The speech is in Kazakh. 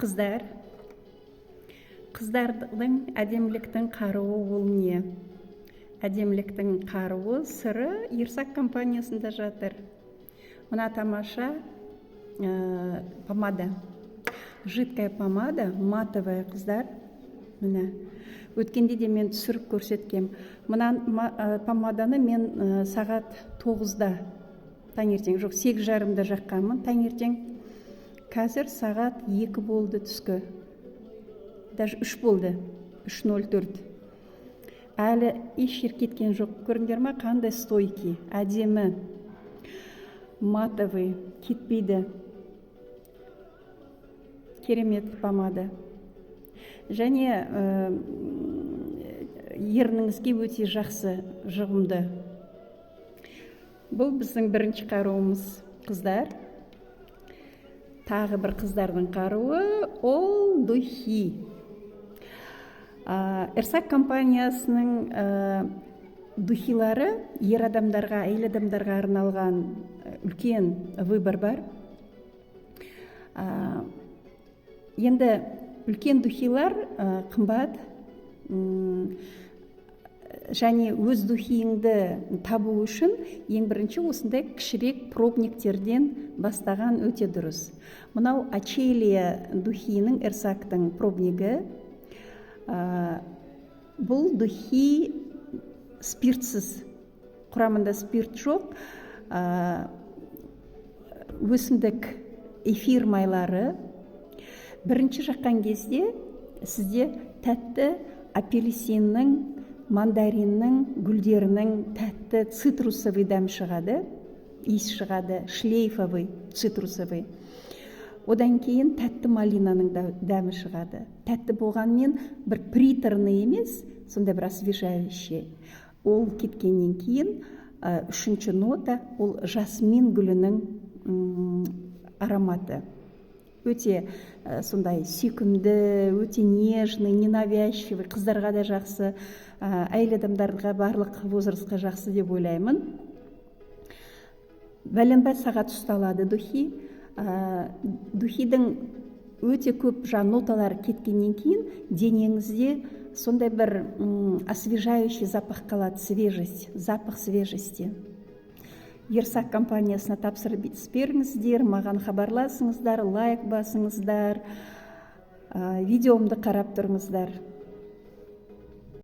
Қыздар, қыздардың әдеміліктің қаруы ол не? Әдеміліктің қаруы сыры Ерсак компаниясында жатыр. Мына тамаша помада. Жидкая помада, матовая, қыздар. Міне. Өткенде де мен түсіріп көрсеткем. Мына помаданы мен сағат 9-да таңертең, жоқ 8:30-да жаққанмын таңертең. Қазір сағат 2 болды түскі. Даже 3 болды. 3:04. Әлі еш жер кеткен жоқ. Көріңдер ма, қандай стойки, әдемі, матовый, кетпейді. Керемет помада. Және ерніңізге өте жақсы, жағымды. Бұл біздің бірінші қаруымыз, қыздар. Тағы бір қыздардың қаруы ол духи. Ерсак компаниясының духилары ер адамдарға, әйел адамдарға арналған үлкен выбор бар. Енді үлкен духилар қымбат, және өз духиіңді табу үшін ең бірінші осындай кішірек пробниктерден бастаған өте дұрыс. Мынау Ачелия духиінің, Ерсактың пробнигі. Бұл духи спиртсіз, құрамында спирт жоқ, өсімдік эфир майлары. Бірінші жаққан кезде сізде тәтті апельсиннің, мандариннің, гүлдерінің тәтті цитрусовый дәм шығады, иіс шығады, шлейфовый цитрусовый. Одан кейін тәтті малинаның дәмі шығады. Тәтті болғанмен бір приторный емес, сонда бір освежающий. Ол кеткеннен кейін үшінші нота ол жасмин гүлінің ароматы. Өте сондай сүйкімді, өте нежный, ненавязчивый, қыздарға да жақсы, әйел адамдарға, барлық возрастқа жақсы деп ойлаймын. Бәленбай сағат ұсталады духи. Духидің өте көп ноталары кеткеннен кейін денеңізде сондай бір освежающий запах қалады, свежесть, запах свежести. Ерсак компаниясына тапсырып беріңіздер, маған хабарласыңыздар, лайк басыңыздар, видеомды қарап тұрыңыздар.